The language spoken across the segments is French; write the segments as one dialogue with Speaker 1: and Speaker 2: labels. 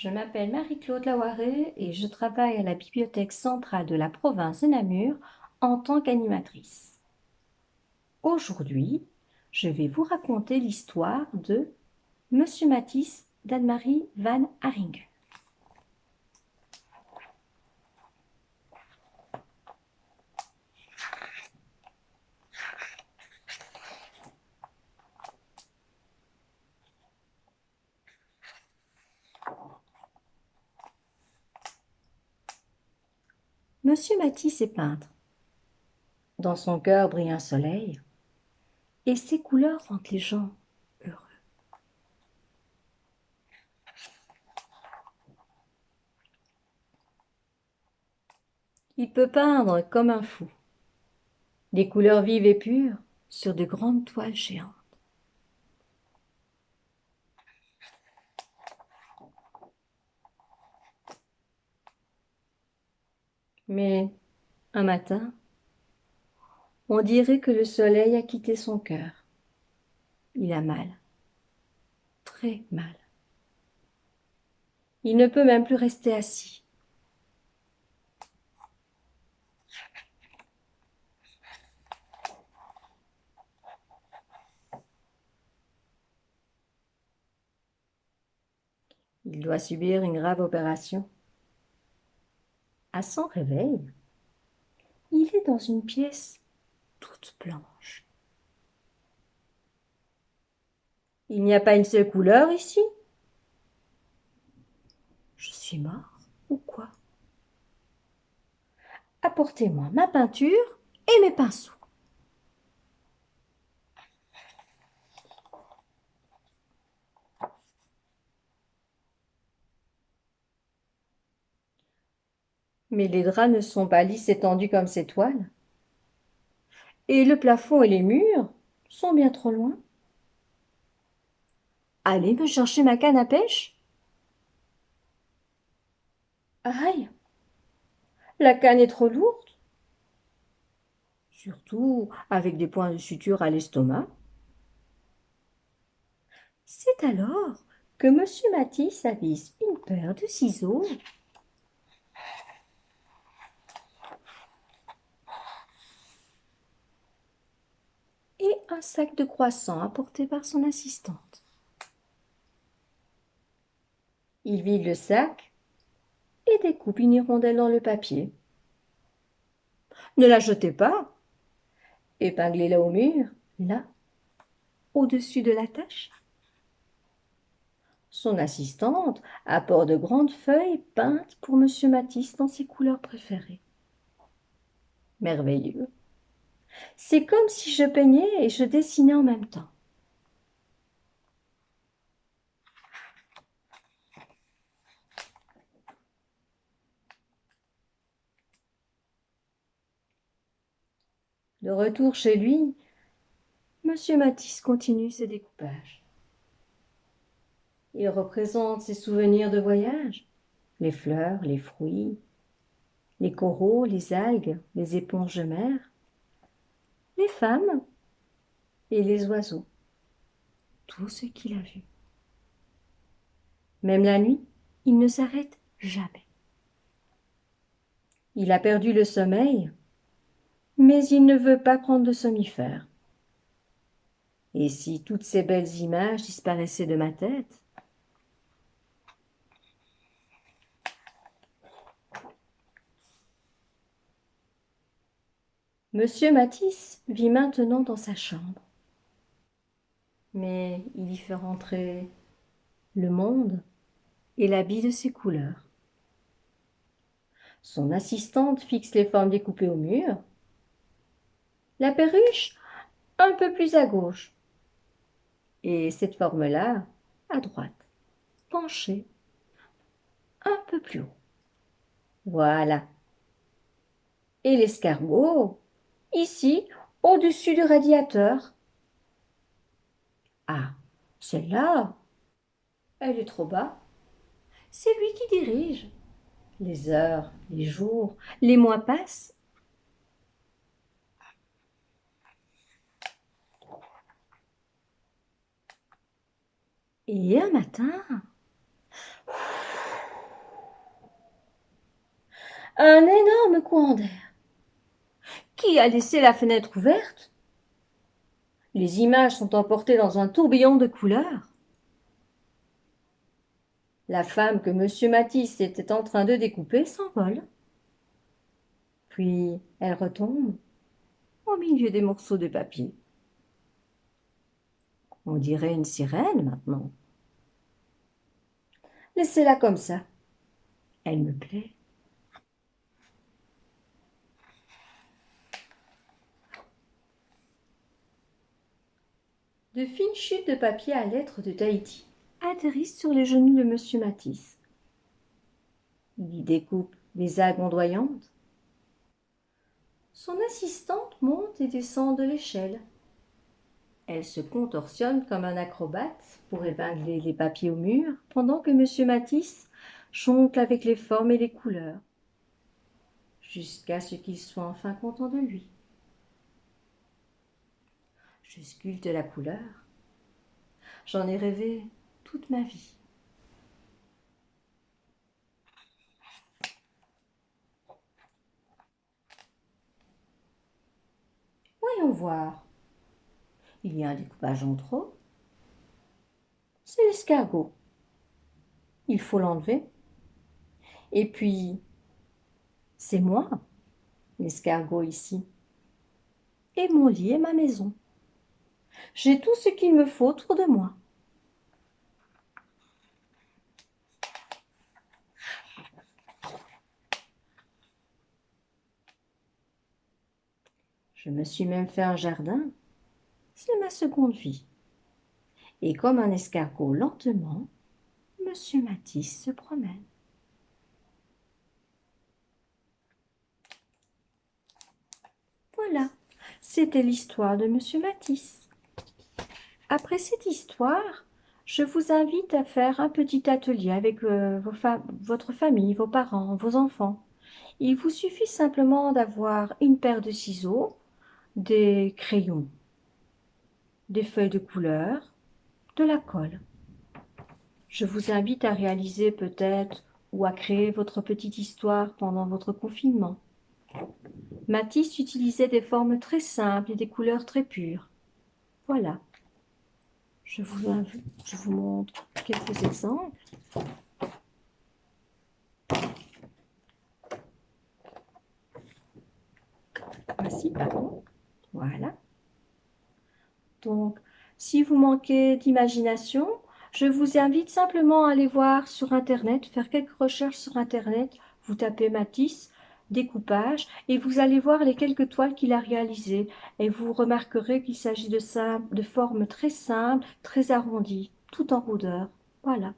Speaker 1: Je m'appelle Marie-Claude Lawaré et je travaille à la Bibliothèque centrale de la province de Namur en tant qu'animatrice. Aujourd'hui, je vais vous raconter l'histoire de Monsieur Matisse d'Anne-Marie van Haringen. Monsieur Matisse est peintre. Dans son cœur brille un soleil et ses couleurs rendent les gens heureux. Il peut peindre comme un fou, des couleurs vives et pures sur de grandes toiles géantes. Mais un matin, on dirait que le soleil a quitté son cœur. Il a mal, très mal. Il ne peut même plus rester assis. Il doit subir une grave opération. À son réveil, il est dans une pièce toute blanche. Il n'y a pas une seule couleur ici? Je suis mort ou quoi? Apportez-moi ma peinture et mes pinceaux. Mais les draps ne sont pas lisses et tendus comme ces toiles. Et le plafond et les murs sont bien trop loin. Allez me chercher ma canne à pêche. Aïe, la canne est trop lourde, surtout avec des points de suture à l'estomac. C'est alors que Monsieur Matisse avise une paire de ciseaux et un sac de croissants apporté par son assistante. Il vide le sac et découpe une hirondelle dans le papier. Ne la jetez pas, épinglez-la au mur, là, au-dessus de la tâche. Son assistante apporte de grandes feuilles peintes pour Monsieur Matisse dans ses couleurs préférées. Merveilleux. C'est comme si je peignais et je dessinais en même temps. De retour chez lui, Monsieur Matisse continue ses découpages. Il représente ses souvenirs de voyage, les fleurs, les fruits, les coraux, les algues, les éponges de mer, les femmes et les oiseaux, tout ce qu'il a vu. Même la nuit, il ne s'arrête jamais. Il a perdu le sommeil, mais il ne veut pas prendre de somnifère. Et si toutes ces belles images disparaissaient de ma tête? Monsieur Matisse vit maintenant dans sa chambre. Mais il y fait rentrer le monde et l'habit de ses couleurs. Son assistante fixe les formes découpées au mur. La perruche, un peu plus à gauche. Et cette forme-là, à droite, penchée, un peu plus haut. Voilà. Et l'escargot, ici, au-dessus du radiateur. Ah, celle-là, elle est trop bas. C'est lui qui dirige. Les heures, les jours, les mois passent. Et un matin, Un énorme courant d'air. Qui a laissé la fenêtre ouverte? Les images sont emportées dans un tourbillon de couleurs. La femme que monsieur Matisse était en train de découper s'envole. Puis elle retombe au milieu des morceaux de papier. On dirait une sirène maintenant. Laissez-la comme ça. Elle me plaît. De fines chutes de papier à lettres de Tahiti atterrissent sur les genoux de monsieur Matisse. Il y découpe des algues ondoyantes. Son assistante monte et descend de l'échelle. Elle se contorsionne comme un acrobate pour épingler les papiers au mur, pendant que monsieur Matisse jongle avec les formes et les couleurs, jusqu'à ce qu'il soit enfin content de lui. Je sculpte la couleur. J'en ai rêvé toute ma vie. Voyons voir. Il y a un découpage en trop. C'est l'escargot. Il faut l'enlever. Et puis, c'est moi, l'escargot ici. Et mon lit et ma maison. J'ai tout ce qu'il me faut autour de moi. Je me suis même fait un jardin. C'est ma seconde vie. Et comme un escargot lentement, monsieur Matisse se promène. Voilà, c'était l'histoire de monsieur Matisse. Après cette histoire, je vous invite à faire un petit atelier avec votre famille, vos parents, vos enfants. Il vous suffit simplement d'avoir une paire de ciseaux, des crayons, des feuilles de couleur, de la colle. Je vous invite à réaliser peut-être ou à créer votre petite histoire pendant votre confinement. Matisse utilisait des formes très simples et des couleurs très pures. Voilà, je vous montre quelques exemples. Voici, pardon. Voilà. Donc, si vous manquez d'imagination, je vous invite simplement à aller voir sur Internet, faire quelques recherches sur Internet. Vous tapez Matisse, découpage, et vous allez voir les quelques toiles qu'il a réalisées. Et vous remarquerez qu'il s'agit de formes très simples, très arrondies, tout en rondeur. Voilà.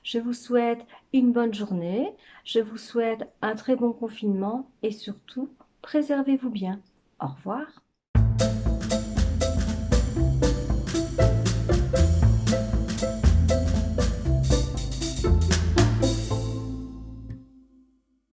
Speaker 1: Je vous souhaite une bonne journée, je vous souhaite un très bon confinement et surtout, préservez-vous bien. Au revoir.